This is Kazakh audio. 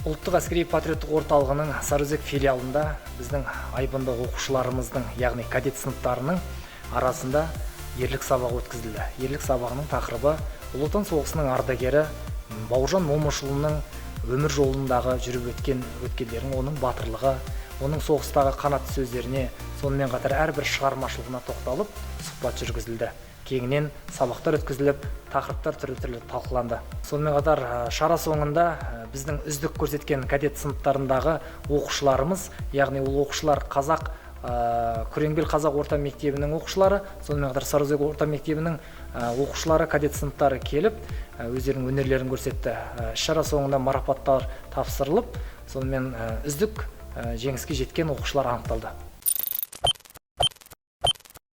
Ұлттық әскери патриоттық орталығының Сарыөзек филиалында біздің айбынды оқушыларымыздың, яғни кадет сыныптарының арасында ерлік сабағы өткізілді. Ерлік сабағының тақырыбы Ұлы Отан соғысының ардагері Бауыржан Момышұлының өмір жолындағы жүріп өткендердің оның батырлығы, оның соғыстағы қанатты сөздеріне, сонымен қатар әрбір шығармашылығына тоқталып, сұхбат жүргізілді. Кеңінен сабақтар өткізіліп, тақырыптар түрлі талқыланды. Сонымен қатар шара соңында біздің үздік көрсеткен кадет сыныптарындағы оқушыларымыз, яғни ол оқушылар Күреңбел қазақ орта мектебінің оқушылары, сонымен қатар Сарыөзек орта мектебінің оқушылары, кадет сыныптары келіп, өздерінің өнерлерін көрсетті. Шара соңында марапаттар тапсырылып, сонымен үздік жеңіске жеткен оқушылар анықталды.